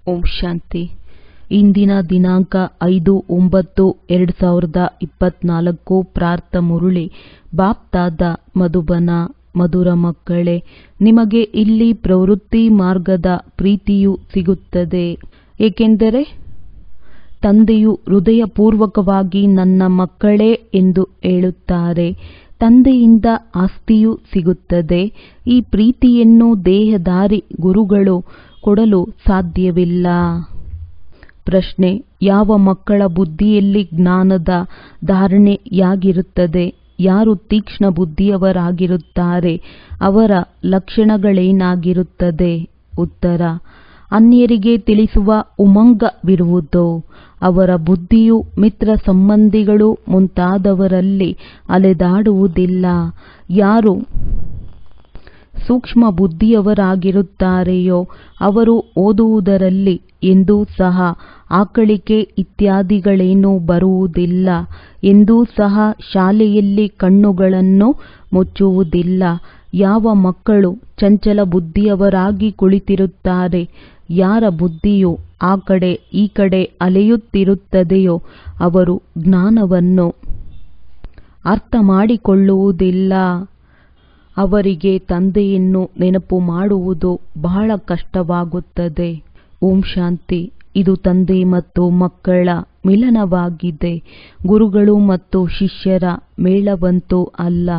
ಓಂ ಶಾಂತಿ. ಇಂದಿನ ದಿನಾಂಕ 5/9/2024. ಪ್ರಾರ್ಥ ಮುರುಳಿ. ಬಾಪ್ದಾದ ಮಧುಬನ. ಮಧುರ ಮಕ್ಕಳೇ, ನಿಮಗೆ ಇಲ್ಲಿ ಪ್ರವೃತ್ತಿ ಮಾರ್ಗದ ಪ್ರೀತಿಯು ಸಿಗುತ್ತದೆ, ಏಕೆಂದರೆ ತಂದೆಯು ಹೃದಯಪೂರ್ವಕವಾಗಿ ನನ್ನ ಮಕ್ಕಳೇ ಎಂದು ಹೇಳುತ್ತಾರೆ. ತಂದೆಯಿಂದ ಆಸ್ತಿಯೂ ಸಿಗುತ್ತದೆ. ಈ ಪ್ರೀತಿಯನ್ನು ದೇಹಧಾರಿ ಗುರುಗಳು ಕೊಡಲು ಸಾಧ್ಯವಿಲ್ಲ. ಪ್ರಶ್ನೆ: ಯಾವ ಮಕ್ಕಳ ಬುದ್ಧಿಯಲ್ಲಿ ಜ್ಞಾನದ ಧಾರಣೆಯಾಗಿರುತ್ತದೆ? ಯಾರು ತೀಕ್ಷ್ಣ ಬುದ್ಧಿಯವರಾಗಿರುತ್ತಾರೆ ಅವರ ಲಕ್ಷಣಗಳೇನಾಗಿರುತ್ತದೆ? ಉತ್ತರ: ಅನ್ಯರಿಗೆ ತಿಳಿಸುವ ಉಮಂಗವಿರುವುದು. ಅವರ ಬುದ್ಧಿಯು ಮಿತ್ರ ಸಂಬಂಧಿಗಳು ಮುಂತಾದವರಲ್ಲಿ ಅಲೆದಾಡುವುದಿಲ್ಲ. ಯಾರು ಸೂಕ್ಷ್ಮ ಬುದ್ಧಿಯವರಾಗಿರುತ್ತಾರೆಯೋ ಅವರು ಓದುವುದರಲ್ಲಿ ಎಂದೂ ಸಹ ಆಕಳಿಕೆ ಇತ್ಯಾದಿಗಳೇನೂ ಬರುವುದಿಲ್ಲ. ಎಂದೂ ಸಹ ಶಾಲೆಯಲ್ಲಿ ಕಣ್ಣುಗಳನ್ನು ಮುಚ್ಚುವುದಿಲ್ಲ. ಯಾವ ಮಕ್ಕಳು ಚಂಚಲ ಬುದ್ಧಿಯವರಾಗಿ ಕುಳಿತಿರುತ್ತಾರೆ, ಯಾರ ಬುದ್ಧಿಯು ಆ ಕಡೆ ಈ ಕಡೆ ಅಲೆಯುತ್ತಿರುತ್ತದೆಯೋ ಅವರು ಜ್ಞಾನವನ್ನು ಅರ್ಥ ಮಾಡಿಕೊಳ್ಳುವುದಿಲ್ಲ. ಅವರಿಗೆ ತಂದೆಯನ್ನು ನೆನಪು ಮಾಡುವುದು ಬಹಳ ಕಷ್ಟವಾಗುತ್ತದೆ. ಓಂ ಶಾಂತಿ. ಇದು ತಂದೆ ಮತ್ತು ಮಕ್ಕಳ ಮಿಲನವಾಗಿದೆ. ಗುರುಗಳು ಮತ್ತು ಶಿಷ್ಯರ ಮೇಳವಂತೂ ಅಲ್ಲ.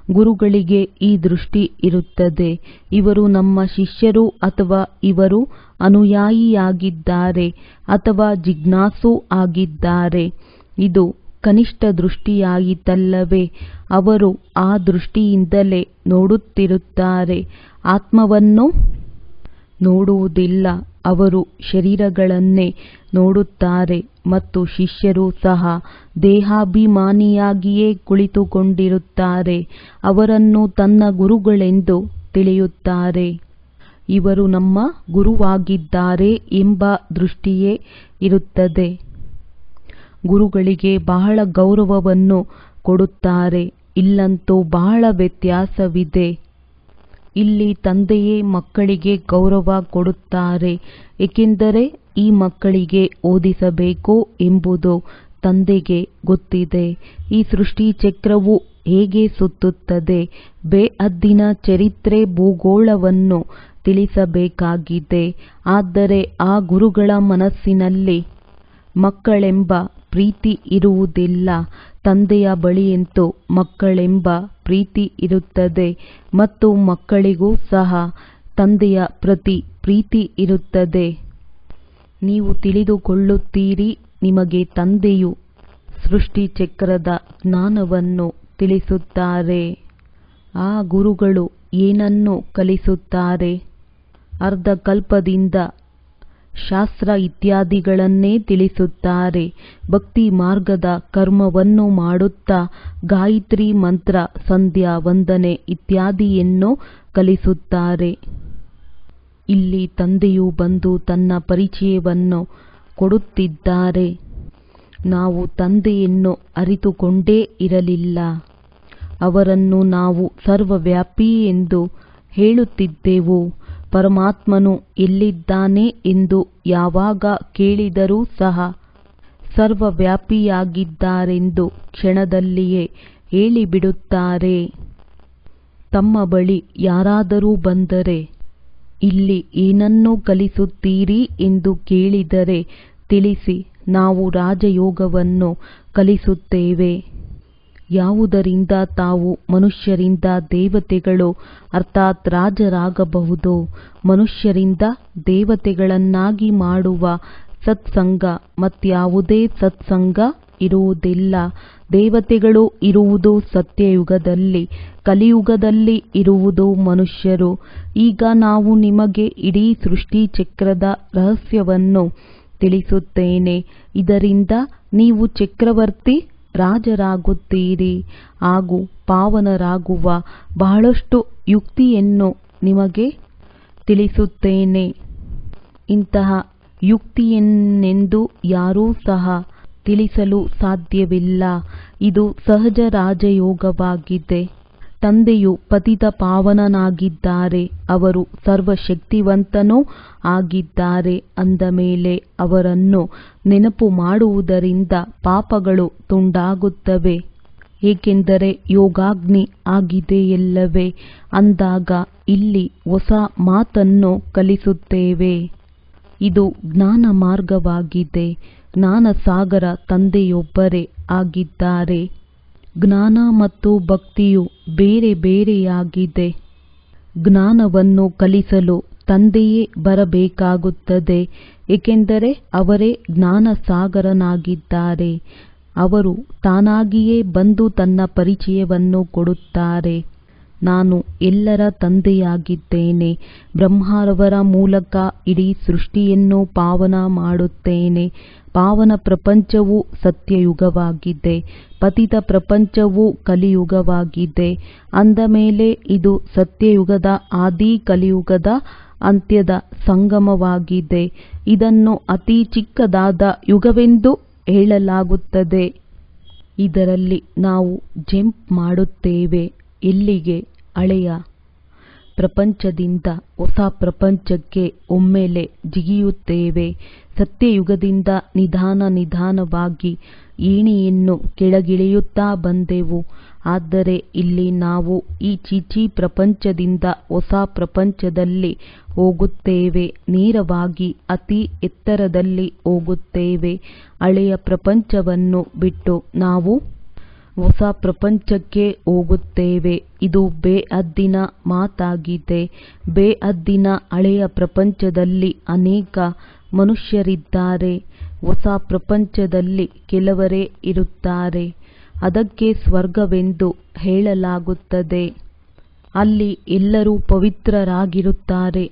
ಗುರುಗಳಿಗೆ ಈ ದೃಷ್ಟಿ ಇರುತ್ತದೆ, ಇವರು ನಮ್ಮ ಶಿಷ್ಯರು ಅಥವಾ ಇವರು ಅನುಯಾಯಿಯಾಗಿದ್ದಾರೆ ಅಥವಾ ಜಿಜ್ಞಾಸು ಆಗಿದ್ದಾರೆ. ಇದು ಕನಿಷ್ಠ ದೃಷ್ಟಿಯಾಯಿತಲ್ಲವೇ? ಅವರು ಆ ದೃಷ್ಟಿಯಿಂದಲೇ ನೋಡುತ್ತಿರುತ್ತಾರೆ, ಆತ್ಮವನ್ನು ನೋಡುವುದಿಲ್ಲ. ಅವರು ಶರೀರಗಳನ್ನೇ ನೋಡುತ್ತಾರೆ ಮತ್ತು ಶಿಷ್ಯರು ಸಹ ದೇಹಾಭಿಮಾನಿಯಾಗಿಯೇ ಕುಳಿತುಕೊಂಡಿರುತ್ತಾರೆ. ಅವರನ್ನು ತನ್ನ ಗುರುಗಳೆಂದು ತಿಳಿಯುತ್ತಾರೆ. ಇವರು ನಮ್ಮ ಗುರುವಾಗಿದ್ದಾರೆ ಎಂಬ ದೃಷ್ಟಿಯೇ ಇರುತ್ತದೆ. ಗುರುಗಳಿಗೆ ಬಹಳ ಗೌರವವನ್ನು ಕೊಡುತ್ತಾರೆ. ಇಲ್ಲಂತೂ ಬಹಳ ವ್ಯತ್ಯಾಸವಿದೆ. ಇಲ್ಲಿ ತಂದೆಯೇ ಮಕ್ಕಳಿಗೆ ಗೌರವ ಕೊಡುತ್ತಾರೆ, ಏಕೆಂದರೆ ಈ ಮಕ್ಕಳಿಗೆ ಓದಿಸಬೇಕು ಎಂಬುದು ತಂದೆಗೆ ಗೊತ್ತಿದೆ. ಈ ಸೃಷ್ಟಿ ಚಕ್ರವು ಹೇಗೆ ಸುತ್ತುತ್ತದೆ? ಬೇಹದ್ದಿನ ಚರಿತ್ರೆ ಭೂಗೋಳವನ್ನು ತಿಳಿಸಬೇಕಾಗಿದೆ. ಆದರೆ ಆ ಗುರುಗಳ ಮನಸ್ಸಿನಲ್ಲಿ ಮಕ್ಕಳೆಂಬ ಪ್ರೀತಿ ಇರುವುದಿಲ್ಲ. ತಂದೆಯ ಬಳಿಯಂತೂ ಮಕ್ಕಳೆಂಬ ಪ್ರೀತಿ ಇರುತ್ತದೆ ಮತ್ತು ಮಕ್ಕಳಿಗೂ ಸಹ ತಂದೆಯ ಪ್ರತಿ ಪ್ರೀತಿ ಇರುತ್ತದೆ. ನೀವು ತಿಳಿದುಕೊಳ್ಳುತ್ತೀರಿ, ನಿಮಗೆ ತಂದೆಯು ಸೃಷ್ಟಿ ಚಕ್ರದ ಜ್ಞಾನವನ್ನು ತಿಳಿಸುತ್ತಾರೆ. ಆ ಗುರುಗಳು ಏನನ್ನು ಕಲಿಸುತ್ತಾರೆ? ಅರ್ಧಕಲ್ಪದಿಂದ ಶಾಸ್ತ್ರ ಇತ್ಯಾದಿಗಳನ್ನೇ ತಿಳಿಸುತ್ತಾರೆ. ಭಕ್ತಿ ಮಾರ್ಗದ ಕರ್ಮವನ್ನು ಮಾಡುತ್ತಾ ಗಾಯತ್ರಿ ಮಂತ್ರ, ಸಂಧ್ಯಾ ವಂದನೆ ಇತ್ಯಾದಿಯನ್ನು ಕಲಿಸುತ್ತಾರೆ. ಇಲ್ಲಿ ತಂದೆಯು ಬಂದು ತನ್ನ ಪರಿಚಯವನ್ನು ಕೊಡುತ್ತಿದ್ದಾರೆ. ನಾವು ತಂದೆಯನ್ನು ಅರಿತುಕೊಂಡೇ ಇರಲಿಲ್ಲ. ಅವರನ್ನು ನಾವು ಸರ್ವವ್ಯಾಪಿ ಎಂದು ಹೇಳುತ್ತಿದ್ದೆವು. ಪರಮಾತ್ಮನು ಎಲ್ಲಿದ್ದಾನೆ ಎಂದು ಯಾವಾಗ ಕೇಳಿದರೂ ಸಹ ಸರ್ವವ್ಯಾಪಿಯಾಗಿದ್ದಾರೆಂದು ಕ್ಷಣದಲ್ಲಿಯೇ ಹೇಳಿಬಿಡುತ್ತಾರೆ. ತಮ್ಮ ಬಳಿ ಯಾರಾದರೂ ಬಂದರೆ ಇಲ್ಲಿ ಏನನ್ನು ಕಲಿಸುತ್ತೀರಿ ಎಂದು ಕೇಳಿದರೆ ತಿಳಿಸಿ, ನಾವು ರಾಜಯೋಗವನ್ನು ಕಲಿಸುತ್ತೇವೆ. ಯಾವುದರಿಂದ ತಾವು ಮನುಷ್ಯರಿಂದ ದೇವತೆಗಳು ಅರ್ಥಾತ್ ರಾಜರಾಗಬಹುದು? ಮನುಷ್ಯರಿಂದ ದೇವತೆಗಳನ್ನಾಗಿ ಮಾಡುವ ಸತ್ಸಂಗ ಮತ್ಯಾವುದೇ ಸತ್ಸಂಗ ಇರುವುದಿಲ್ಲ. ದೇವತೆಗಳು ಇರುವುದು ಸತ್ಯಯುಗದಲ್ಲಿ, ಕಲಿಯುಗದಲ್ಲಿ ಇರುವುದು ಮನುಷ್ಯರು. ಈಗ ನಾವು ನಿಮಗೆ ಇಡೀ ಸೃಷ್ಟಿ ಚಕ್ರದ ರಹಸ್ಯವನ್ನು ತಿಳಿಸುತ್ತೇನೆ. ಇದರಿಂದ ನೀವು ಚಕ್ರವರ್ತಿ ರಾಜರಾಗುತ್ತೀರಿ ಹಾಗೂ ಪಾವನರಾಗುವ ಬಹಳಷ್ಟು ಯುಕ್ತಿಯನ್ನು ನಿಮಗೆ ತಿಳಿಸುತ್ತೇನೆ. ಇಂತಹ ಯುಕ್ತಿಯನ್ನೆಂದು ಯಾರೂ ಸಹ ತಿಳಿಸಲು ಸಾಧ್ಯವಿಲ್ಲ. ಇದು ಸಹಜ ರಾಜಯೋಗವಾಗಿದೆ. ತಂದೆಯು ಪತಿತ ಪಾವನನಾಗಿದ್ದಾರೆ, ಅವರು ಸರ್ವಶಕ್ತಿವಂತನೂ ಆಗಿದ್ದಾರೆ ಅಂದ ಮೇಲೆ ಅವರನ್ನು ನೆನಪು ಮಾಡುವುದರಿಂದ ಪಾಪಗಳು ತುಂಡಾಗುತ್ತವೆ, ಏಕೆಂದರೆ ಯೋಗಾಗ್ನಿ ಆಗಿದೆಯಲ್ಲವೇ ಅಂದಾಗ ಇಲ್ಲಿ ಹೊಸ ಮಾತನ್ನು ಕಲಿಸುತ್ತೇವೆ. ಇದು ಜ್ಞಾನ ಮಾರ್ಗವಾಗಿದೆ. ಜ್ಞಾನ ಸಾಗರ ತಂದೆಯೊಬ್ಬರೇ ಆಗಿದ್ದಾರೆ. ಜ್ಞಾನ ಮತ್ತು ಭಕ್ತಿಯು ಬೇರೆ ಬೇರೆಯಾಗಿದೆ. ಜ್ಞಾನವನ್ನು ಕಲಿಸಲು ತಂದೆಯೇ ಬರಬೇಕಾಗುತ್ತದೆ, ಏಕೆಂದರೆ ಅವರೇ ಜ್ಞಾನ ಸಾಗರನಾಗಿದ್ದಾರೆ. ಅವರು ತಾನಾಗಿಯೇ ಬಂದು ತನ್ನ ಪರಿಚಯವನ್ನು ಕೊಡುತ್ತಾರೆ. ನಾನು ಎಲ್ಲರ ತಂದೆಯಾಗಿದ್ದೇನೆ. ಬ್ರಹ್ಮರವರ ಮೂಲಕ ಇಡೀ ಸೃಷ್ಟಿಯನ್ನು ಪಾವನ ಮಾಡುತ್ತೇನೆ. ಪಾವನ ಪ್ರಪಂಚವು ಸತ್ಯಯುಗವಾಗಿದೆ, ಪತಿತ ಪ್ರಪಂಚವು ಕಲಿಯುಗವಾಗಿದೆ. ಅಂದ ಮೇಲೆ ಇದು ಸತ್ಯಯುಗದ ಆದಿ ಕಲಿಯುಗದ ಅಂತ್ಯದ ಸಂಗಮವಾಗಿದೆ. ಇದನ್ನು ಅತಿ ಚಿಕ್ಕದಾದ ಯುಗವೆಂದು ಹೇಳಲಾಗುತ್ತದೆ. ಇದರಲ್ಲಿ ನಾವು ಜಂಪ್ ಮಾಡುತ್ತೇವೆ. ಎಲ್ಲಿಗೆ? ಹಳೆಯ ಪ್ರಪಂಚದಿಂದ ಹೊಸ ಪ್ರಪಂಚಕ್ಕೆ ಒಮ್ಮೆಲೆ ಜಿಗಿಯುತ್ತೇವೆ. ಸತ್ಯಯುಗದಿಂದ ನಿಧಾನವಾಗಿ ಏಣಿಯನ್ನು ಕೆಳಗಿಳಿಯುತ್ತಾ ಬಂದೆವು. ಆದರೆ ಇಲ್ಲಿ ನಾವು ಈ ಚೀಚಿ ಪ್ರಪಂಚದಿಂದ ಹೊಸ ಪ್ರಪಂಚದಲ್ಲಿ ಹೋಗುತ್ತೇವೆ. ನೇರವಾಗಿ ಅತಿ ಎತ್ತರದಲ್ಲಿ ಹೋಗುತ್ತೇವೆ. ಹಳೆಯ ಪ್ರಪಂಚವನ್ನು ಬಿಟ್ಟು ನಾವು ಹೊಸ ಪ್ರಪಂಚಕ್ಕೆ ಹೋಗುತ್ತೇವೆ. ಇದು ಬೇಹದ್ದಿನ ಮಾತಾಗಿದೆ. ಬೇಹದ್ದಿನ ಹಳೆಯ ಪ್ರಪಂಚದಲ್ಲಿ ಅನೇಕ ಮನುಷ್ಯರಿದ್ದಾರೆ. ಹೊಸ ಪ್ರಪಂಚದಲ್ಲಿ ಕೆಲವರೇ ಇರುತ್ತಾರೆ. ಅದಕ್ಕೆ ಸ್ವರ್ಗವೆಂದು ಹೇಳಲಾಗುತ್ತದೆ. ಅಲ್ಲಿ ಎಲ್ಲರೂ ಪವಿತ್ರರಾಗಿರುತ್ತಾರೆ.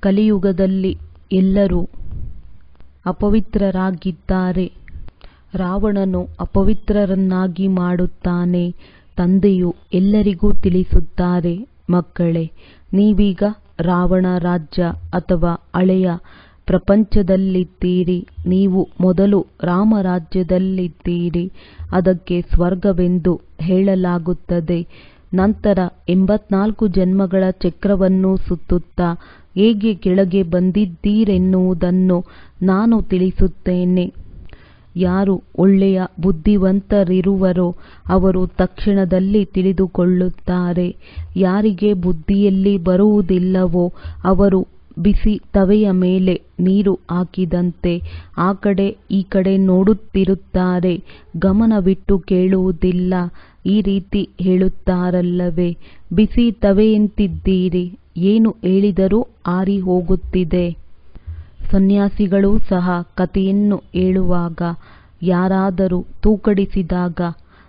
ಕಲಿಯುಗದಲ್ಲಿ ಎಲ್ಲರೂ ಅಪವಿತ್ರರಾಗಿದ್ದಾರೆ. ರಾವಣನು ಅಪವಿತ್ರರನ್ನಾಗಿ ಮಾಡುತ್ತಾನೆ. ತಂದೆಯು ಎಲ್ಲರಿಗೂ ತಿಳಿಸುತ್ತಾರೆ, ಮಕ್ಕಳೇ, ನೀವೀಗ ರಾವಣ ರಾಜ್ಯ ಅಥವಾ ಹಳೆಯ ಪ್ರಪಂಚದಲ್ಲಿದ್ದೀರಿ. ನೀವು ಮೊದಲು ರಾಮರಾಜ್ಯದಲ್ಲಿದ್ದೀರಿ. ಅದಕ್ಕೆ ಸ್ವರ್ಗವೆಂದು ಹೇಳಲಾಗುತ್ತದೆ. ನಂತರ 84 ಜನ್ಮಗಳ ಚಕ್ರವನ್ನು ಸುತ್ತುತ್ತಾ ಹೇಗೆ ಕೆಳಗೆ ಬಂದಿದ್ದೀರೆನ್ನುವುದನ್ನು ನಾನು ತಿಳಿಸುತ್ತೇನೆ. ಯಾರು ಒಳ್ಳೆಯ ಬುದ್ಧಿವಂತರಿರುವರೋ ಅವರು ತಕ್ಷಣದಲ್ಲಿ ತಿಳಿದುಕೊಳ್ಳುತ್ತಾರೆ. ಯಾರಿಗೆ ಬುದ್ಧಿಯಲ್ಲಿ ಬರುವುದಿಲ್ಲವೋ ಅವರು ಬಿಸಿ ತವೆಯ ಮೇಲೆ ನೀರು ಹಾಕಿದಂತೆ ಆ ಕಡೆ ಈ ಕಡೆ ನೋಡುತ್ತಿರುತ್ತಾರೆ, ಗಮನವಿಟ್ಟು ಕೇಳುವುದಿಲ್ಲ. ಈ ರೀತಿ ಹೇಳುತ್ತಾರಲ್ಲವೇ, ಬಿಸಿ ತವೆಯಂತಿದ್ದೀರಿ, ಏನು ಹೇಳಿದರೂ ಆರಿ ಹೋಗುತ್ತಿದೆ. ಸನ್ಯಾಸಿಗಳೂ ಸಹ ಕಥೆಯನ್ನು ಹೇಳುವಾಗ ಯಾರಾದರೂ ತೂಕಡಿಸಿದಾಗ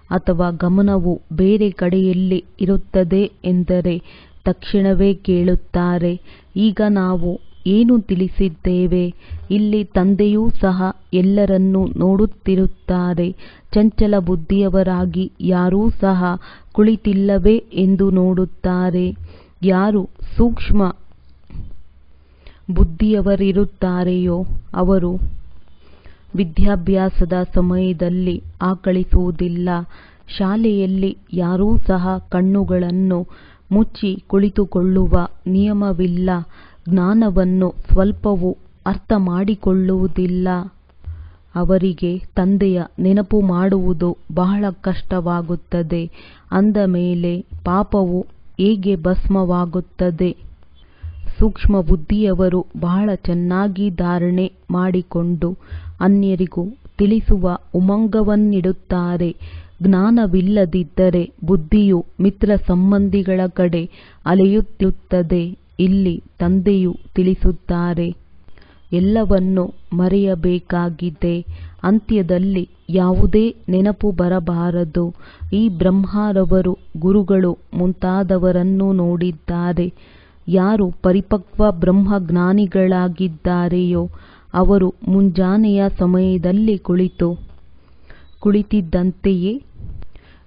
ಅಥವಾ ಗಮನವು ಬೇರೆ ಕಡೆಯಲ್ಲಿ ಇರುತ್ತದೆ ಎಂದರೆ ತಕ್ಷಣವೇ ಕೇಳುತ್ತಾರೆ. ಈಗ ನಾವು ಏನು ತಿಳಿಸಿದ್ದೇವೆ? ಇಲ್ಲಿ ತಂದೆಯೂ ಸಹ ಎಲ್ಲರನ್ನೂ ನೋಡುತ್ತಿರುತ್ತಾರೆ. ಚಂಚಲ ಬುದ್ಧಿಯವರಾಗಿ ಯಾರೂ ಸಹ ಕುಳಿತಿಲ್ಲವೇ ಎಂದು ನೋಡುತ್ತಾರೆ. ಯಾರು ಸೂಕ್ಷ್ಮ ಬುದ್ಧಿಯವರಿರುತ್ತಾರೆಯೋ ಅವರು ವಿದ್ಯಾಭ್ಯಾಸದ ಸಮಯದಲ್ಲಿ ಆಕಳಿಸುವುದಿಲ್ಲ. ಶಾಲೆಯಲ್ಲಿ ಯಾರೂ ಸಹ ಕಣ್ಣುಗಳನ್ನು ಮುಚ್ಚಿ ಕುಳಿತುಕೊಳ್ಳುವ ನಿಯಮವಿಲ್ಲ. ಜ್ಞಾನವನ್ನು ಸ್ವಲ್ಪವೂ ಅರ್ಥ ಮಾಡಿಕೊಳ್ಳುವುದಿಲ್ಲ. ಅವರಿಗೆ ತಂದೆಯ ನೆನಪು ಮಾಡುವುದು ಬಹಳ ಕಷ್ಟವಾಗುತ್ತದೆ. ಅಂದ ಮೇಲೆ ಪಾಪವು ಹೇಗೆ ಭಸ್ಮವಾಗುತ್ತದೆ? ಸೂಕ್ಷ್ಮ ಬುದ್ಧಿಯವರು ಬಹಳ ಚೆನ್ನಾಗಿ ಧಾರಣೆ ಮಾಡಿಕೊಂಡು ಅನ್ಯರಿಗೂ ತಿಳಿಸುವ ಉಮಂಗವನ್ನಿಡುತ್ತಾರೆ. ಜ್ಞಾನವಿಲ್ಲದಿದ್ದರೆ ಬುದ್ಧಿಯು ಮಿತ್ರ ಸಂಬಂಧಿಗಳ ಕಡೆ ಅಲೆಯುತ್ತಿರುತ್ತದೆ. ಇಲ್ಲಿ ತಂದೆಯು ತಿಳಿಸುತ್ತಾರೆ, ಎಲ್ಲವನ್ನು ಮರೆಯಬೇಕಾಗಿದೆ. ಅಂತ್ಯದಲ್ಲಿ ಯಾವುದೇ ನೆನಪು ಬರಬಾರದು. ಈ ಬ್ರಹ್ಮರವರು ಗುರುಗಳು ಮುಂತಾದವರನ್ನು ನೋಡಿದ್ದಾರೆ. ಯಾರು ಪರಿಪಕ್ವ ಬ್ರಹ್ಮಜ್ಞಾನಿಗಳಾಗಿದ್ದಾರೆಯೋ ಅವರು ಮುಂಜಾನೆಯ ಸಮಯದಲ್ಲಿ ಕುಳಿತಿದ್ದಂತೆಯೇ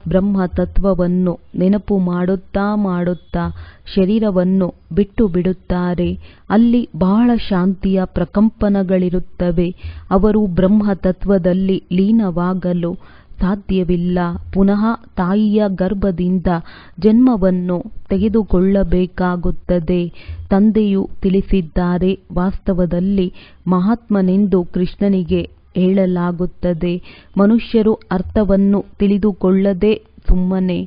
ಬ್ರಹ್ಮ ತತ್ವವನ್ನು ನೆನಪು ಮಾಡುತ್ತಾ ಶರೀರವನ್ನು ಬಿಟ್ಟು ಬಿಡುತ್ತಾರೆ. ಅಲ್ಲಿ ಬಹಳ ಶಾಂತಿಯ ಪ್ರಕಂಪನಗಳಿರುತ್ತವೆ. ಅವರು ಬ್ರಹ್ಮ ತತ್ವದಲ್ಲಿ ಲೀನವಾಗಲು ಸಾಧ್ಯವಿಲ್ಲ. ಪುನಃ ತಾಯಿಯ ಗರ್ಭದಿಂದ ಜನ್ಮವನ್ನು ತೆಗೆದುಕೊಳ್ಳಬೇಕಾಗುತ್ತದೆ. ತಂದೆಯು ತಿಳಿಸಿದ್ದಾರೆ. ವಾಸ್ತವದಲ್ಲಿ ಮಹಾತ್ಮನೆಂದು ಕೃಷ್ಣನಿಗೆ ಹೇಳಲಾಗುತ್ತದೆ. ಮನುಷ್ಯರು ಅರ್ಥವನ್ನು ತಿಳಿದುಕೊಳ್ಳದೆ ಸುಮ್ಮನೆ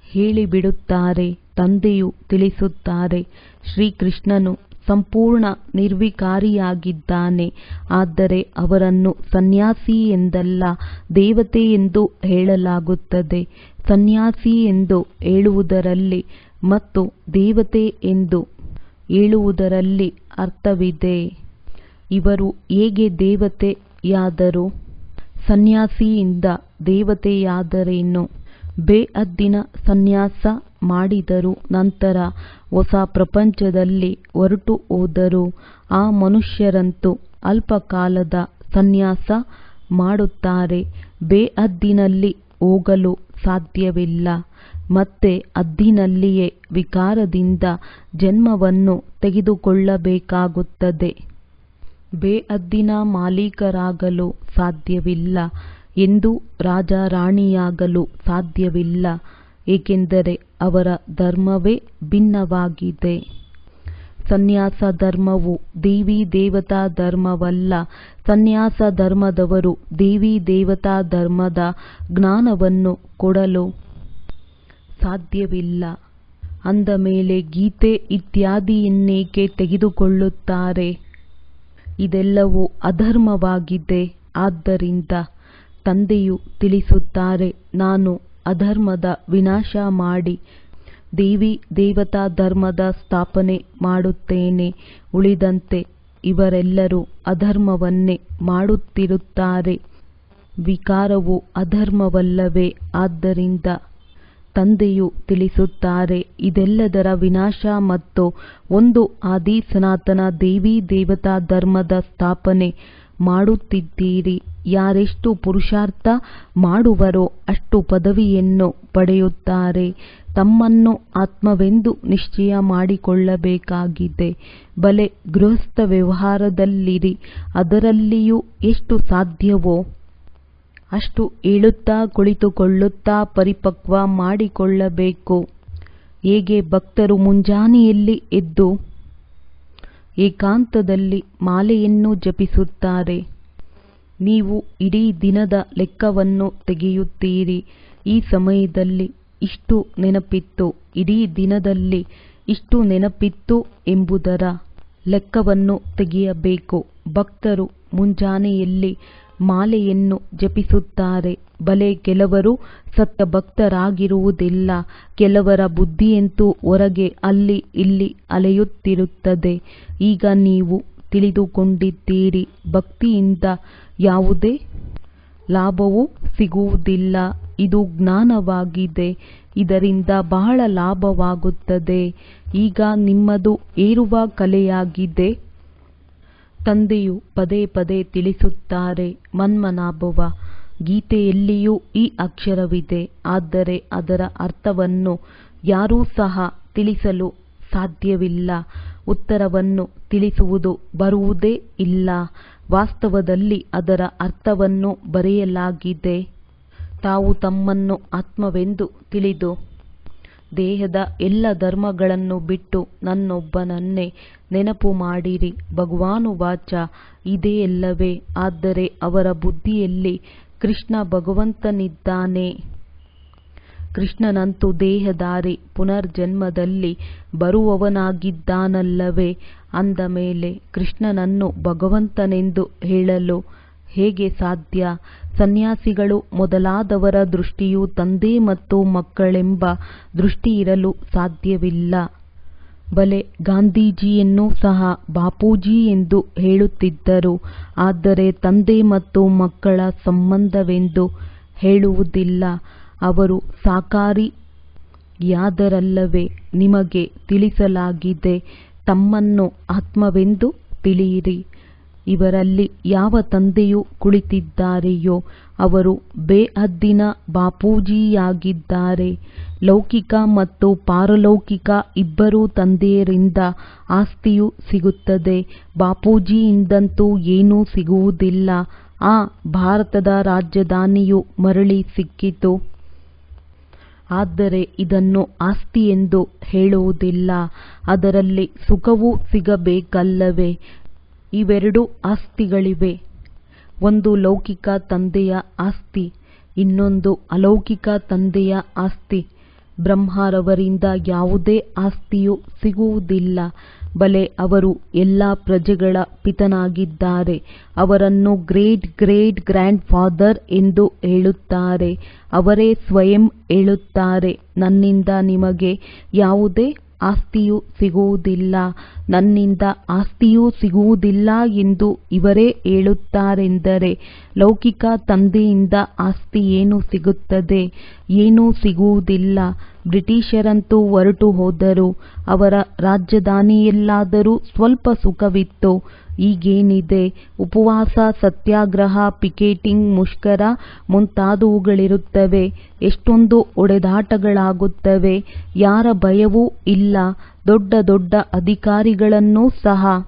ಹೇಳಿಬಿಡುತ್ತಾರೆ. ತಂದೆಯು ತಿಳಿಸುತ್ತಾರೆ, ಶ್ರೀಕೃಷ್ಣನು ಸಂಪೂರ್ಣ ನಿರ್ವಿಕಾರಿಯಾಗಿದ್ದಾನೆ. ಆದರೆ ಅವರನ್ನು ಸನ್ಯಾಸಿ ಎಂದಲ್ಲ, ದೇವತೆ ಎಂದು ಹೇಳಲಾಗುತ್ತದೆ. ಸನ್ಯಾಸಿ ಎಂದು ಹೇಳುವುದರಲ್ಲಿ ಮತ್ತು ದೇವತೆ ಎಂದು ಹೇಳುವುದರಲ್ಲಿ ಅರ್ಥವಿದೆ. ಇವರು ಹೇಗೆ ದೇವತೆಯಾದರು? ಸನ್ಯಾಸಿಯಿಂದ ದೇವತೆಯಾದರೇನು? ಬೇಹದ್ದಿನ ಸನ್ಯಾಸ ಮಾಡಿದರು, ನಂತರ ಹೊಸ ಪ್ರಪಂಚದಲ್ಲಿ ಹೊರಟು ಹೋದರು. ಆ ಮನುಷ್ಯರಂತೂ ಅಲ್ಪಕಾಲದ ಸನ್ಯಾಸ ಮಾಡುತ್ತಾರೆ. ಬೇಹದ್ದಿನಲ್ಲಿ ಹೋಗಲು ಸಾಧ್ಯವಿಲ್ಲ. ಮತ್ತೆ ಹದ್ದಿನಲ್ಲಿಯೇ ವಿಕಾರದಿಂದ ಜನ್ಮವನ್ನು ತೆಗೆದುಕೊಳ್ಳಬೇಕಾಗುತ್ತದೆ. ಬೇಹದ್ದಿನ ಮಾಲೀಕರಾಗಲು ಸಾಧ್ಯವಿಲ್ಲ ಎಂದು ರಾಜಾರಾಣಿಯಾಗಲು ಸಾಧ್ಯವಿಲ್ಲ, ಏಕೆಂದರೆ ಅವರ ಧರ್ಮವೇ ಭಿನ್ನವಾಗಿದೆ. ಸನ್ಯಾಸ ಧರ್ಮವು ದೇವಿ ದೇವತಾ ಧರ್ಮವಲ್ಲ. ಸನ್ಯಾಸ ಧರ್ಮದವರು ದೇವಿ ದೇವತಾ ಧರ್ಮದ ಜ್ಞಾನವನ್ನು ಕೊಡಲು ಸಾಧ್ಯವಿಲ್ಲ. ಅಂದ ಮೇಲೆ ಗೀತೆ ಇತ್ಯಾದಿಯನ್ನೇಕೆ ತೆಗೆದುಕೊಳ್ಳುತ್ತಾರೆ? ಇದೆಲ್ಲವೂ ಅಧರ್ಮವಾಗಿದೆ. ಆದ್ದರಿಂದ ತಂದೆಯು ತಿಳಿಸುತ್ತಾರೆ, ನಾನು ಅಧರ್ಮದ ವಿನಾಶ ಮಾಡಿ ದೇವಿ ದೇವತಾ ಧರ್ಮದ ಸ್ಥಾಪನೆ ಮಾಡುತ್ತೇನೆ. ಉಳಿದಂತೆ ಇವರೆಲ್ಲರೂ ಅಧರ್ಮವನ್ನೇ ಮಾಡುತ್ತಿರುತ್ತಾರೆ. ವಿಕಾರವು ಅಧರ್ಮವಲ್ಲವೇ? ಆದ್ದರಿಂದ ತಂದೆಯು ತಿಳಿಸುತ್ತಾರೆ, ಇದೆಲ್ಲದರ ವಿನಾಶ ಮತ್ತು ಒಂದು ಆದಿ ಸನಾತನ ದೇವಿ ದೇವತಾ ಧರ್ಮದ ಸ್ಥಾಪನೆ ಮಾಡುತ್ತಿದ್ದೀರಿ. ಯಾರೆಷ್ಟು ಪುರುಷಾರ್ಥ ಮಾಡುವರೋ ಅಷ್ಟು ಪದವಿಯನ್ನು ಪಡೆಯುತ್ತಾರೆ. ತಮ್ಮನ್ನು ಆತ್ಮವೆಂದು ನಿಶ್ಚಯ ಮಾಡಿಕೊಳ್ಳಬೇಕಾಗಿದೆ. ಬಲೆ ಗೃಹಸ್ಥ ವ್ಯವಹಾರದಲ್ಲಿರಿ, ಅದರಲ್ಲಿಯೂ ಎಷ್ಟು ಸಾಧ್ಯವೋ ಅಷ್ಟು ಹೇಳುತ್ತಾ ಕುಳಿತುಕೊಳ್ಳುತ್ತಾ ಪರಿಪಕ್ವ ಮಾಡಿಕೊಳ್ಳಬೇಕು. ಹೇಗೆ ಭಕ್ತರು ಮುಂಜಾನೆಯಲ್ಲಿ ಎದ್ದು ಏಕಾಂತದಲ್ಲಿ ಮಾಲೆಯನ್ನು ಜಪಿಸುತ್ತಾರೆ, ನೀವು ಇಡೀ ದಿನದ ಲೆಕ್ಕವನ್ನು ತೆಗೆಯುತ್ತೀರಿ. ಈ ಸಮಯದಲ್ಲಿ ಇಷ್ಟು ನೆನಪಿತ್ತು, ಇಡೀ ದಿನದಲ್ಲಿ ಇಷ್ಟು ನೆನಪಿತ್ತು ಎಂಬುದರ ಲೆಕ್ಕವನ್ನು ತೆಗೆಯಬೇಕು. ಭಕ್ತರು ಮುಂಜಾನೆಯಲ್ಲಿ ಮಾಲೆಯನ್ನು ಜಪಿಸುತ್ತಾರೆ. ಬಲೆ ಕೆಲವರು ಸತ್ಯ ಭಕ್ತರಾಗಿರುವುದಿಲ್ಲ. ಕೆಲವರ ಬುದ್ಧಿಯಂತೂ ಹೊರಗೆ ಅಲ್ಲಿ ಇಲ್ಲಿ ಅಲೆಯುತ್ತಿರುತ್ತದೆ. ಈಗ ನೀವು ತಿಳಿದುಕೊಂಡಿದ್ದೀರಿ, ಭಕ್ತಿಯಿಂದ ಯಾವುದೇ ಲಾಭವೂ ಸಿಗುವುದಿಲ್ಲ. ಇದು ಜ್ಞಾನವಾಗಿದೆ. ಇದರಿಂದ ಬಹಳ ಲಾಭವಾಗುತ್ತದೆ. ಈಗ ನಿಮ್ಮದು ಏರುವ ಕಲೆಯಾಗಿದೆ. ತಂದೆಯು ಪದೇ ಪದೇ ತಿಳಿಸುತ್ತಾರೆ, ಮನ್ಮನಾಭವ. ಗೀತೆಯಲ್ಲಿಯೂ ಈ ಅಕ್ಷರವಿದೆ, ಆದರೆ ಅದರ ಅರ್ಥವನ್ನು ಯಾರೂ ಸಹ ತಿಳಿಸಲು ಸಾಧ್ಯವಿಲ್ಲ. ಉತ್ತರವನ್ನು ತಿಳಿಸುವುದು ಬರುವುದೇ ಇಲ್ಲ. ವಾಸ್ತವದಲ್ಲಿ ಅದರ ಅರ್ಥವನ್ನು ಬರೆಯಲಾಗಿದೆ. ತಾವು ತಮ್ಮನ್ನು ಆತ್ಮವೆಂದು ತಿಳಿದು ದೇಹದ ಎಲ್ಲ ಧರ್ಮಗಳನ್ನು ಬಿಟ್ಟು ನನ್ನೊಬ್ಬನನ್ನೇ ನೆನಪು ಮಾಡಿರಿ. ಭಗವಾನುವಾಚ, ಇದೇ ಅಲ್ಲವೇ? ಆದರೆ ಅವರ ಬುದ್ಧಿಯಲ್ಲಿ ಕೃಷ್ಣ ಭಗವಂತನಿದ್ದಾನೆ. ಕೃಷ್ಣನಂತೂ ದೇಹಧಾರಿ ಪುನರ್ಜನ್ಮದಲ್ಲಿ ಬರುವವನಾಗಿದ್ದಾನಲ್ಲವೇ? ಅಂದ ಮೇಲೆ ಕೃಷ್ಣನನ್ನು ಭಗವಂತನೆಂದು ಹೇಳಲು ಹೇಗೆ ಸಾಧ್ಯ? ಸನ್ಯಾಸಿಗಳು ಮೊದಲಾದವರ ದೃಷ್ಟಿಯು ತಂದೆ ಮತ್ತು ಮಕ್ಕಳೆಂಬ ದೃಷ್ಟಿಯಿರಲು ಸಾಧ್ಯವಿಲ್ಲ. ಬಲೆ ಗಾಂಧೀಜಿಯನ್ನು ಸಹ ಬಾಪೂಜಿ ಎಂದು ಹೇಳುತ್ತಿದ್ದರು, ಆದರೆ ತಂದೆ ಮತ್ತು ಮಕ್ಕಳ ಸಂಬಂಧವೆಂದು ಹೇಳುವುದಿಲ್ಲ. ಅವರು ಸಾಕಾರಿಯಾದರಲ್ಲವೇ? ನಿಮಗೆ ತಿಳಿಸಲಾಗಿದೆ, ತಮ್ಮನ್ನು ಆತ್ಮವೆಂದು ತಿಳಿಯಿರಿ. ಇವರಲ್ಲಿ ಯಾವ ತಂದೆಯು ಕುಳಿತಿದ್ದಾರೆಯೋ ಅವರು ಬೇಹದ್ದಿನ ಬಾಪೂಜಿಯಾಗಿದ್ದಾರೆ. ಲೌಕಿಕ ಮತ್ತು ಪಾರಲೌಕಿಕ ಇಬ್ಬರೂ ತಂದೆಯರಿಂದ ಆಸ್ತಿಯು ಸಿಗುತ್ತದೆ. ಬಾಪೂಜಿಯಿಂದಂತೂ ಏನೂ ಸಿಗುವುದಿಲ್ಲ. ಆ ಭಾರತದ ರಾಜಧಾನಿಯು ಮರಳಿ ಸಿಕ್ಕಿತು. ಆದರೆ ಇದನ್ನು ಆಸ್ತಿ ಎಂದು ಹೇಳುವುದಿಲ್ಲ, ಅದರಲ್ಲಿ ಸುಖವೂ ಸಿಗಬೇಕಲ್ಲವೇ? ಇವೆರಡು ಆಸ್ತಿಗಳಿವೆ. ಒಂದು ಲೌಕಿಕ ತಂದೆಯ ಆಸ್ತಿ, ಇನ್ನೊಂದು ಅಲೌಕಿಕ ತಂದೆಯ ಆಸ್ತಿ. ಬ್ರಹ್ಮರವರಿಂದ ಯಾವುದೇ ಆಸ್ತಿಯೂ ಸಿಗುವುದಿಲ್ಲ. ಬಲೆ ಅವರು ಎಲ್ಲ ಪ್ರಜೆಗಳ ಪಿತನಾಗಿದ್ದಾರೆ. ಅವರನ್ನು ಗ್ರೇಟ್ ಗ್ರೇಟ್ ಗ್ರ್ಯಾಂಡ್ ಫಾದರ್ ಎಂದು ಹೇಳುತ್ತಾರೆ. ಅವರೇ ಸ್ವಯಂ ಹೇಳುತ್ತಾರೆ, ನನ್ನಿಂದ ನಿಮಗೆ ಯಾವುದೇ ಆಸ್ತಿಯೂ ಸಿಗುವುದಿಲ್ಲ, ನನ್ನಿಂದ ಆಸ್ತಿಯೂ ಸಿಗುವುದಿಲ್ಲ ಎಂದು ಇವರೇ ಹೇಳುತ್ತಾರೆಂದರೆ ಲೌಕಿಕ ತಂದೆಯಿಂದ ಆಸ್ತಿ ಏನು ಸಿಗುತ್ತದೆ? ಏನೂ ಸಿಗುವುದಿಲ್ಲ. ಬ್ರಿಟಿಷರಂತೂ ಹೊರಟು ಹೋದರು. ಅವರ ರಾಜಧಾನಿಯಲ್ಲಾದರೂ ಸ್ವಲ್ಪ ಸುಖವಿತ್ತು. ಈಗೇನಿದೆ? ಉಪವಾಸ, ಸತ್ಯಾಗ್ರಹ, ಪಿಕೆಟಿಂಗ್, ಮುಷ್ಕರ ಮುಂತಾದವುಗಳಿರುತ್ತವೆ. ಎಷ್ಟೊಂದು ಹೊಡೆದಾಟಗಳಾಗುತ್ತವೆ. ಯಾರ ಭಯವೂ ಇಲ್ಲ. ದೊಡ್ಡ ದೊಡ್ಡ ಅಧಿಕಾರಿಗಳನ್ನೂ ಸಹ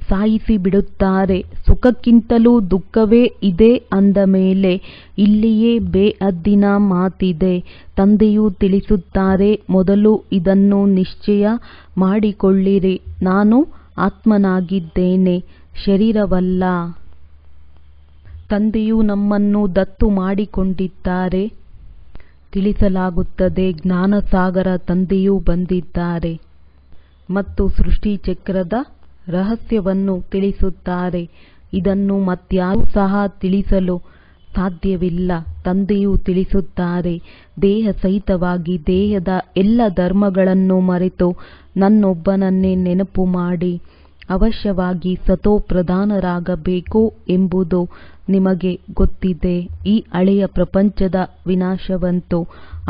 ಸಾಯಿಸಿಬಿಡುತ್ತಾರೆ. ಸುಖಕ್ಕಿಂತಲೂ ದುಃಖವೇ ಇದೆ ಅಂದ ಮೇಲೆ ಇಲ್ಲಿಯೇ ಬೇಹದ್ದಿನ ಮಾತಿದೆ. ತಂದೆಯು ತಿಳಿಸುತ್ತಾರೆ, ಮೊದಲು ಇದನ್ನು ನಿಶ್ಚಯ ಮಾಡಿಕೊಳ್ಳಿರಿ, ನಾನು ಆತ್ಮನಾಗಿದ್ದೇನೆ, ಶರೀರವಲ್ಲ. ತಂದೆಯು ನಮ್ಮನ್ನು ದತ್ತು ಮಾಡಿಕೊಂಡಿದ್ದಾರೆ. ತಿಳಿಸಲಾಗುತ್ತದೆ, ಜ್ಞಾನಸಾಗರ ತಂದೆಯೂ ಬಂದಿದ್ದಾರೆ ಮತ್ತು ಸೃಷ್ಟಿಚಕ್ರದ ರಹಸ್ಯವನ್ನು ತಿಳಿಸುತ್ತಾರೆ. ಇದನ್ನು ಮತ್ಯಾರೂ ಸಹ ತಿಳಿಸಲು ಸಾಧ್ಯವಿಲ್ಲ. ತಂದೆಯು ತಿಳಿಸುತ್ತಾರೆ, ದೇಹ ಸಹಿತವಾಗಿ ದೇಹದ ಎಲ್ಲ ಧರ್ಮಗಳನ್ನು ಮರೆತು ನನ್ನೊಬ್ಬನನ್ನೇ ನೆನಪು ಮಾಡಿ. ಅವಶ್ಯವಾಗಿ ಸತೋಪ್ರಧಾನರಾಗಬೇಕು ಎಂಬುದು ನಿಮಗೆ ಗೊತ್ತಿದೆ. ಈ ಹಳೆಯ ಪ್ರಪಂಚದ ವಿನಾಶವಂತೂ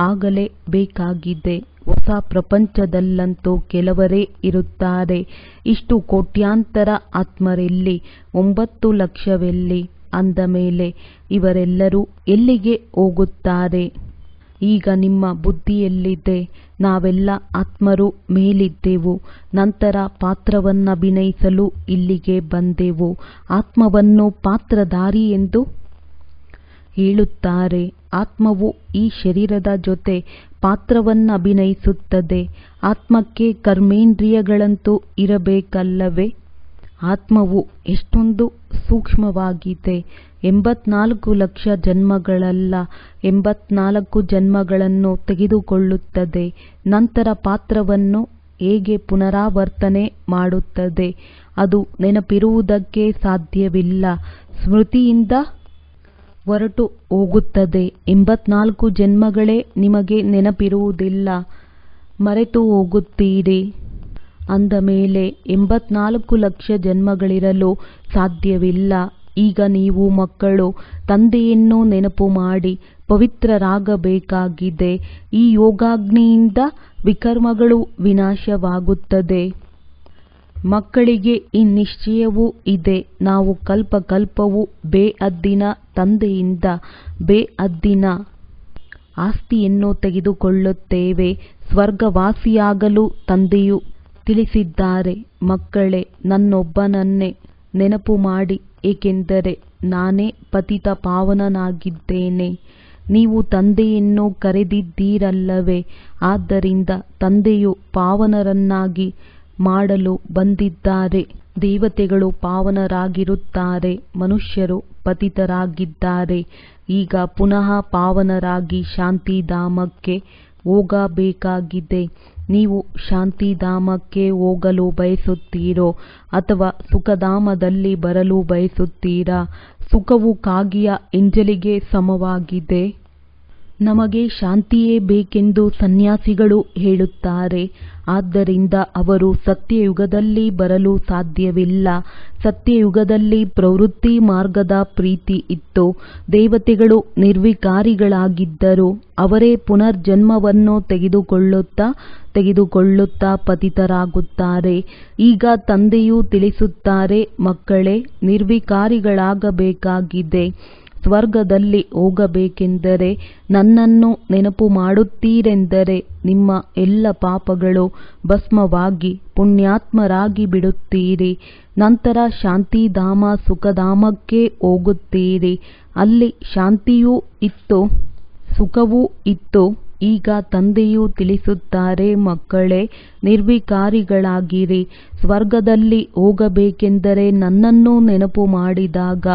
ಆಗಲೇ ಬೇಕಾಗಿದೆ. ಹೊಸ ಪ್ರಪಂಚದಲ್ಲಂತೂ ಕೆಲವರೇ ಇರುತ್ತಾರೆ. ಇಷ್ಟು ಕೋಟ್ಯಾಂತರ ಆತ್ಮರೆಲ್ಲಿ? 9 ಲಕ್ಷವೆಲ್ಲಿ? ಅಂದ ಮೇಲೆ ಇವರೆಲ್ಲರೂ ಎಲ್ಲಿಗೆ ಹೋಗುತ್ತಾರೆ? ಈಗ ನಿಮ್ಮ ಬುದ್ಧಿಯಲ್ಲಿದೆ, ನಾವೆಲ್ಲ ಆತ್ಮರು ಮೇಲಿದ್ದೆವು, ನಂತರ ಪಾತ್ರವನ್ನಭಿನಯಿಸಲು ಇಲ್ಲಿಗೆ ಬಂದೆವು. ಆತ್ಮವನ್ನು ಪಾತ್ರಧಾರಿ ಎಂದು ಹೇಳುತ್ತಾರೆ. ಆತ್ಮವು ಈ ಶರೀರದ ಜೊತೆ ಪಾತ್ರವನ್ನಭಿನಯಿಸುತ್ತದೆ. ಆತ್ಮಕ್ಕೆ ಕರ್ಮೇಂದ್ರಿಯಗಳಂತೂ ಇರಬೇಕಲ್ಲವೇ? ಆತ್ಮವು ಎಷ್ಟೊಂದು ಸೂಕ್ಷ್ಮವಾಗಿದೆ. 84 ಲಕ್ಷ ಜನ್ಮಗಳಲ್ಲ, 84 ಜನ್ಮಗಳನ್ನು ತೆಗೆದುಕೊಳ್ಳುತ್ತದೆ. ನಂತರ ಪಾತ್ರವನ್ನು ಹೇಗೆ ಪುನರಾವರ್ತನೆ ಮಾಡುತ್ತದೆ? ಅದು ನೆನಪಿರುವುದಕ್ಕೆ ಸಾಧ್ಯವಿಲ್ಲ. ಸ್ಮೃತಿಯಿಂದ ಹೊರಟು ಹೋಗುತ್ತದೆ. 84 ಜನ್ಮಗಳೇ ನಿಮಗೆ ನೆನಪಿರುವುದಿಲ್ಲ, ಮರೆತು ಹೋಗುತ್ತೀರಿ. ಅಂದ ಮೇಲೆ 84 ಲಕ್ಷ ಜನ್ಮಗಳಿರಲು ಸಾಧ್ಯವಿಲ್ಲ. ಈಗ ನೀವು ಮಕ್ಕಳು, ತಂದೆಯನ್ನು ನೆನಪು ಮಾಡಿ ಪವಿತ್ರರಾಗಬೇಕಾಗಿದೆ. ಈ ಯೋಗಾಗ್ನಿಯಿಂದ ವಿಕರ್ಮಗಳು ವಿನಾಶವಾಗುತ್ತದೆ. ಮಕ್ಕಳಿಗೆ ಈ ನಿಶ್ಚಯವೂ ಇದೆ, ನಾವು ಕಲ್ಪಕಲ್ಪವೂ ಬೇಹದ್ದಿನ ತಂದೆಯಿಂದ ಬೇಹದ್ದಿನ ಆಸ್ತಿಯನ್ನು ತೆಗೆದುಕೊಳ್ಳುತ್ತೇವೆ. ಸ್ವರ್ಗವಾಸಿಯಾಗಲು ತಂದೆಯು ತಿಳಿಸಿದ್ದಾರೆ. ಮಕ್ಕಳೇ, ನನ್ನೊಬ್ಬನನ್ನೇ ನೆನಪು ಮಾಡಿ, ಏಕೆಂದರೆ ನಾನೇ ಪತಿತ ಪಾವನನಾಗಿದ್ದೇನೆ. ನೀವು ತಂದೆಯನ್ನು ಕರೆದಿದ್ದೀರಲ್ಲವೇ? ಆದ್ದರಿಂದ ತಂದೆಯು ಪಾವನರನ್ನಾಗಿ ಮಾಡಲು ಬಂದಿದ್ದಾರೆ. ದೇವತೆಗಳು ಪಾವನರಾಗಿರುತ್ತಾರೆ, ಮನುಷ್ಯರು ಪತಿತರಾಗಿದ್ದಾರೆ. ಈಗ ಪುನಃ ಪಾವನರಾಗಿ ಶಾಂತಿಧಾಮಕ್ಕೆ ಹೋಗಬೇಕಾಗಿದೆ. ನೀವು ಶಾಂತಿಧಾಮಕ್ಕೆ ಹೋಗಲು ಬಯಸುತ್ತೀರೋ ಅಥವಾ ಸುಖಧಾಮದಲ್ಲಿ ಬರಲು ಬಯಸುತ್ತೀರಾ? ಸುಖವು ಕಾಗೆಯ ಎಂಜಲಿಗೆ ಸಮವಾಗಿದೆ. ನಮಗೆ ಶಾಂತಿಯೇ ಬೇಕೆಂದು ಸನ್ಯಾಸಿಗಳು ಹೇಳುತ್ತಾರೆ. ಆದ್ದರಿಂದ ಅವರು ಸತ್ಯಯುಗದಲ್ಲಿ ಬರಲು ಸಾಧ್ಯವಿಲ್ಲ. ಸತ್ಯಯುಗದಲ್ಲಿ ಪ್ರವೃತ್ತಿ ಮಾರ್ಗದ ಪ್ರೀತಿ ಇತ್ತು. ದೇವತೆಗಳು ನಿರ್ವಿಕಾರಿಗಳಾಗಿದ್ದರು. ಅವರೇ ಪುನರ್ಜನ್ಮವನ್ನು ತೆಗೆದುಕೊಳ್ಳುತ್ತಾ ಪತಿತರಾಗುತ್ತಾರೆ. ಈಗ ತಂದೆಯು ತಿಳಿಸುತ್ತಾರೆ, ಮಕ್ಕಳೇ, ನಿರ್ವಿಕಾರಿಗಳಾಗಬೇಕಾಗಿದೆ. ಸ್ವರ್ಗದಲ್ಲಿ ಹೋಗಬೇಕೆಂದರೆ ನನ್ನನ್ನು ನೆನಪು ಮಾಡುತ್ತೀರೆಂದರೆ ನಿಮ್ಮ ಎಲ್ಲ ಪಾಪಗಳು ಭಸ್ಮವಾಗಿ ಪುಣ್ಯಾತ್ಮರಾಗಿ ಬಿಡುತ್ತೀರಿ. ನಂತರ ಶಾಂತಿಧಾಮ ಸುಖಧಾಮಕ್ಕೆ ಹೋಗುತ್ತೀರಿ. ಅಲ್ಲಿ ಶಾಂತಿಯೂ ಇತ್ತು, ಸುಖವೂ ಇತ್ತು. ಈಗ ತಂದೆಯು ತಿಳಿಸುತ್ತಾರೆ, ಮಕ್ಕಳೇ, ನಿರ್ವಿಕಾರಿಗಳಾಗಿರಿ. ಸ್ವರ್ಗದಲ್ಲಿ ಹೋಗಬೇಕೆಂದರೆ ನನ್ನನ್ನು ನೆನಪು ಮಾಡಿದಾಗ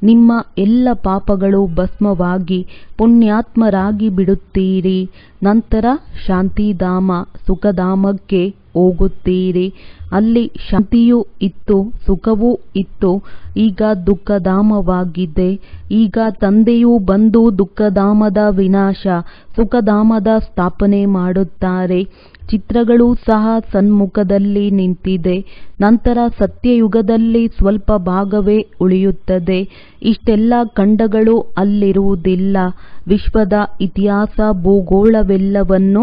ನಿಮ್ಮ ಎಲ್ಲ ಪಾಪಗಳು ಭಸ್ಮವಾಗಿ ಪುಣ್ಯಾತ್ಮರಾಗಿ ಬಿಡುತ್ತೀರಿ. ನಂತರ ಶಾಂತಿಧಾಮ ಸುಖಧಾಮಕ್ಕೆ ಹೋಗುತ್ತೀರಿ. ಅಲ್ಲಿ ಶಾಂತಿಯೂ ಇತ್ತು, ಸುಖವೂ ಇತ್ತು. ಈಗ ದುಃಖಧಾಮವಾಗಿದೆ. ಈಗ ತಂದೆಯು ಬಂದು ದುಃಖಧಾಮದ ವಿನಾಶ, ಸುಖಧಾಮದ ಸ್ಥಾಪನೆ ಮಾಡುತ್ತಾರೆ. ಚಿತ್ರಗಳು ಸಹ ಸನ್ಮುಖದಲ್ಲಿ ನಿಂತಿದೆ. ನಂತರ ಸತ್ಯಯುಗದಲ್ಲಿ ಸ್ವಲ್ಪ ಭಾಗವೇ ಉಳಿಯುತ್ತದೆ. ಇಷ್ಟೆಲ್ಲ ಖಂಡಗಳು ಅಲ್ಲಿರುವುದಿಲ್ಲ. ವಿಶ್ವದ ಇತಿಹಾಸ ಭೂಗೋಳವೆಲ್ಲವನ್ನು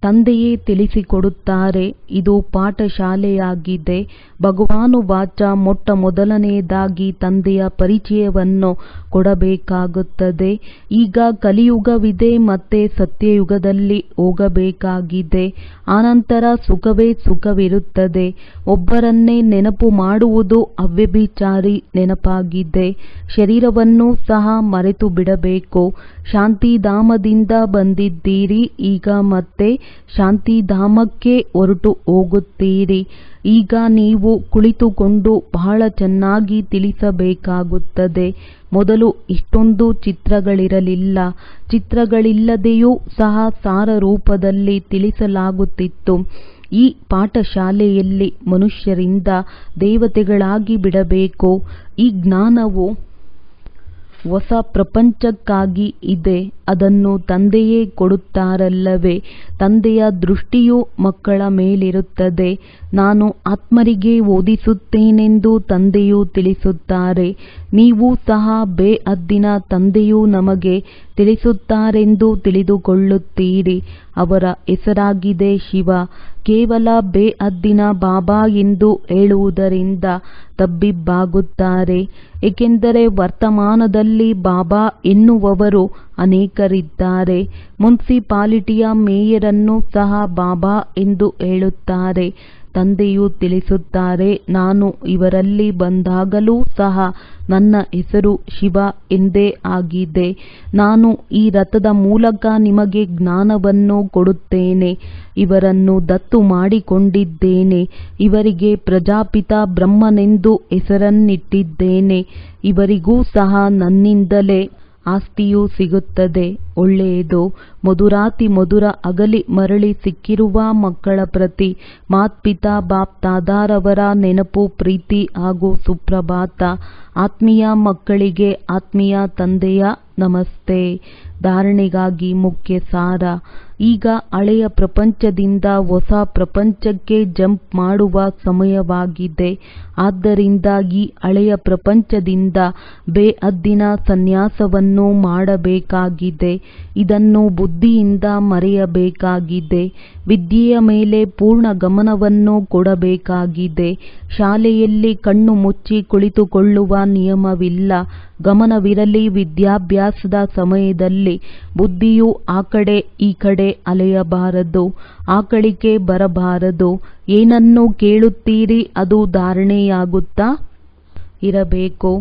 ತಂದೆಯೇ ತಿಳಿಸಿಕೊಡುತ್ತಾರೆ. ಇದು ಪಾಠಶಾಲೆಯಾಗಿದೆ. ಭಗವಾನುವಾಚ, ಮೊಟ್ಟ ಮೊದಲನೆಯದಾಗಿ ತಂದೆಯ ಪರಿಚಯವನ್ನು ಕೊಡಬೇಕಾಗುತ್ತದೆ. ಈಗ ಕಲಿಯುಗವಿದೆ ಮತ್ತೆ ಸತ್ಯಯುಗದಲ್ಲಿ ಹೋಗಬೇಕಾಗಿದೆ. ಆನಂತರ ಸುಖವೇ ಸುಖವಿರುತ್ತದೆ. ಒಬ್ಬರನ್ನೇ ನೆನಪು ಮಾಡುವುದು ಅವ್ಯಭಿಚಾರಿ ನೆನಪಾಗಿದೆ. ಶರೀರವನ್ನು ಸಹ ಮರೆತು ಬಿಡಬೇಕು. ಶಾಂತಿಧಾಮದಿಂದ ಬಂದಿದ್ದೀರಿ. ಈಗ ಮತ್ತೆ ಶಾಂತಿಧಾಮಕ್ಕೆ ಹೊರಟು ಹೋಗುತ್ತೀರಿ. ಈಗ ನೀವು ಕುಳಿತುಕೊಂಡು ಬಹಳ ಚೆನ್ನಾಗಿ ತಿಳಿಸಬೇಕಾಗುತ್ತದೆ. ಮೊದಲು ಇಷ್ಟೊಂದು ಚಿತ್ರಗಳಿರಲಿಲ್ಲ. ಚಿತ್ರಗಳಿಲ್ಲದೆಯೂ ಸಹ ಸಾರ ರೂಪದಲ್ಲಿ ತಿಳಿಸಲಾಗುತ್ತಿತ್ತು. ಈ ಪಾಠಶಾಲೆಯಲ್ಲಿ ಮನುಷ್ಯರಿಂದ ದೇವತೆಗಳಾಗಿ ಬಿಡಬೇಕು. ಈ ಜ್ಞಾನವು ಹೊಸ ಪ್ರಪಂಚಕ್ಕಾಗಿ ಇದೆ. ಅದನ್ನು ತಂದೆಯೇ ಕೊಡುತ್ತಾರಲ್ಲವೇ. ತಂದೆಯ ದೃಷ್ಟಿಯು ಮಕ್ಕಳ ಮೇಲಿರುತ್ತದೆ. ನಾನು ಆತ್ಮರಿಗೆ ಓದಿಸುತ್ತೇನೆಂದು ತಂದೆಯು ತಿಳಿಸುತ್ತಾರೆ. ನೀವು ಸಹ ಬೇಹದ್ದಿನ ತಂದೆಯು ನಮಗೆ ತಿಳಿಸುತ್ತಾರೆಂದು ತಿಳಿದುಕೊಳ್ಳುತ್ತೀರಿ. ಅವರ ಹೆಸರಾಗಿದೆ ಶಿವ. ಕೇವಲ ಬೇಹದ್ದಿನ ಬಾಬಾ ಎಂದು ಹೇಳುವುದರಿಂದ ತಬ್ಬಿಬ್ಬಾಗುತ್ತಾರೆ. ಏಕೆಂದರೆ ವರ್ತಮಾನದಲ್ಲಿ ಬಾಬಾ ಎನ್ನುವವರು ಅನೇಕರಿದ್ದಾರೆ. ಮುನ್ಸಿಪಾಲಿಟಿಯ ಮೇಯರನ್ನು ಸಹ ಬಾಬಾ ಎಂದು ಹೇಳುತ್ತಾರೆ. ತಂದೆಯು ತಿಳಿಸುತ್ತಾರೆ, ನಾನು ಇವರಲ್ಲಿ ಬಂದಾಗಲೂ ಸಹ ನನ್ನ ಹೆಸರು ಶಿವ ಎಂದೇ ಆಗಿದೆ. ನಾನು ಈ ರಥದ ಮೂಲಕ ನಿಮಗೆ ಜ್ಞಾನವನ್ನು ಕೊಡುತ್ತೇನೆ. ಇವರನ್ನು ದತ್ತು ಮಾಡಿಕೊಂಡಿದ್ದೇನೆ. ಇವರಿಗೆ ಪ್ರಜಾಪಿತ ಬ್ರಹ್ಮನೆಂದು ಹೆಸರನ್ನಿಟ್ಟಿದ್ದೇನೆ. ಇವರಿಗೂ ಸಹ ನನ್ನಿಂದಲೇ ಆಸ್ತಿಯು ಸಿಗುತ್ತದೆ. ಒಳ್ಳೆಯದು. ಮಧುರಾತಿ ಮಧುರ ಅಗಲಿ ಮರಳಿ ಸಿಕ್ಕಿರುವ ಮಕ್ಕಳ ಪ್ರತಿ ಮಾತ್ಪಿತಾ ಬಾಪ್ ತಾದಾರವರ ನೆನಪು, ಪ್ರೀತಿ ಹಾಗೂ ಸುಪ್ರಭಾತ. ಆತ್ಮೀಯ ಮಕ್ಕಳಿಗೆ ಆತ್ಮೀಯ ತಂದೆಯ ನಮಸ್ತೆ. ಧಾರಣೆಗಾಗಿ ಮುಖ್ಯ ಸಾರ. ಈಗ ಹಳೆಯ ಪ್ರಪಂಚದಿಂದ ಹೊಸ ಪ್ರಪಂಚಕ್ಕೆ ಜಂಪ್ ಮಾಡುವ ಸಮಯವಾಗಿದೆ. ಆದ್ದರಿಂದ ಈ ಹಳೆಯ ಪ್ರಪಂಚದಿಂದ ಬೇಹದ್ದಿನ ಸನ್ಯಾಸವನ್ನು ಮಾಡಬೇಕಾಗಿದೆ. ಇದನ್ನು ಬುದ್ಧಿಯಿಂದ ಮರೆಯಬೇಕಾಗಿದೆ. ವಿದ್ಯೆಯ ಮೇಲೆ ಪೂರ್ಣ ಗಮನವನ್ನು ಕೊಡಬೇಕಾಗಿದೆ. ಶಾಲೆಯಲ್ಲಿ ಕಣ್ಣು ಮುಚ್ಚಿ ಕುಳಿತುಕೊಳ್ಳುವ ನಿಯಮವಿಲ್ಲ. ಗಮನವಿರಲಿ. ವಿದ್ಯಾಭ್ಯಾಸದ ಸಮಯದಲ್ಲಿ ಬುದ್ಧಿಯು ಆ ಕಡೆ ಈ ಕಡೆ ಅಲೆಯಬಾರದು. ಆಕಳಿಕೆ ಬರಬಾರದು. ಏನನ್ನು ಕೇಳುತ್ತೀರಿ ಅದು ಧಾರಣೆಯಾಗುತ್ತಾ ಇರಬೇಕು.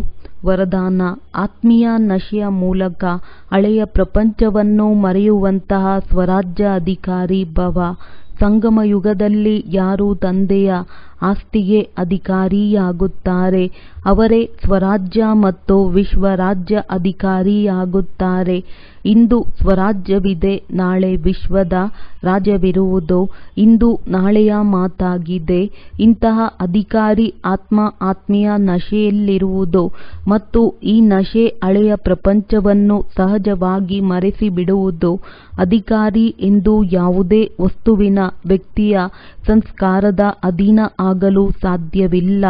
ವರದಾನ. ಆತ್ಮೀಯ ನಶೆಯ ಮೂಲಕ ಹಳೆಯ ಪ್ರಪಂಚವನ್ನು ಮರೆಯುವಂತಹ ಸ್ವರಾಜ್ಯ ಅಧಿಕಾರಿ ಭವ. ಸಂಗಮ ಯುಗದಲ್ಲಿ ಯಾರು ತಂದೆಯ ಆಸ್ತಿಗೆ ಅಧಿಕಾರಿಯಾಗುತ್ತಾರೆ ಅವರೇ ಸ್ವರಾಜ್ಯ ಮತ್ತು ವಿಶ್ವರಾಜ್ಯ ಅಧಿಕಾರಿಯಾಗುತ್ತಾರೆ. ಇಂದು ಸ್ವರಾಜ್ಯವಿದೆ, ನಾಳೆ ವಿಶ್ವದ ರಾಜ್ಯವಿರುವುದು. ಇಂದು ನಾಳೆಯ ಮಾತಾಗಿದೆ. ಇಂತಹ ಅಧಿಕಾರಿ ಆತ್ಮ ಆತ್ಮೀಯ ನಶೆಯಲ್ಲಿರುವುದು ಮತ್ತು ಈ ನಶೆ ಹಳೆಯ ಪ್ರಪಂಚವನ್ನು ಸಹಜವಾಗಿ ಮರೆಸಿಬಿಡುವುದು. ಅಧಿಕಾರಿ ಎಂದು ಯಾವುದೇ ವಸ್ತುವಿನ, ವ್ಯಕ್ತಿಯ ಸಂಸ್ಕಾರದ ಅಧೀನ ಆಗಲು ಸಾಧ್ಯವಿಲ್ಲ.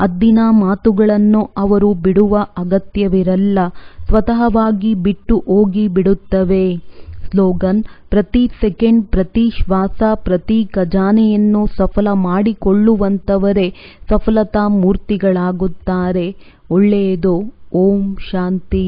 ಅದ್ದಿನ ಮಾತುಗಳನ್ನು ಅವರು ಬಿಡುವ ಅಗತ್ಯವಿರಲ್ಲ. ಸ್ವತಃವಾಗಿ ಬಿಟ್ಟು ಹೋಗಿ ಬಿಡುತ್ತವೆ. ಸ್ಲೋಗನ್. ಪ್ರತಿ ಸೆಕೆಂಡ್, ಪ್ರತಿ ಶ್ವಾಸ, ಪ್ರತಿ ಖಜಾನೆಯನ್ನು ಸಫಲ ಮಾಡಿಕೊಳ್ಳುವಂತವರೇ ಸಫಲತಾ ಮೂರ್ತಿಗಳಾಗುತ್ತಾರೆ. ಒಳ್ಳೆಯದು. ಓಂ ಶಾಂತಿ.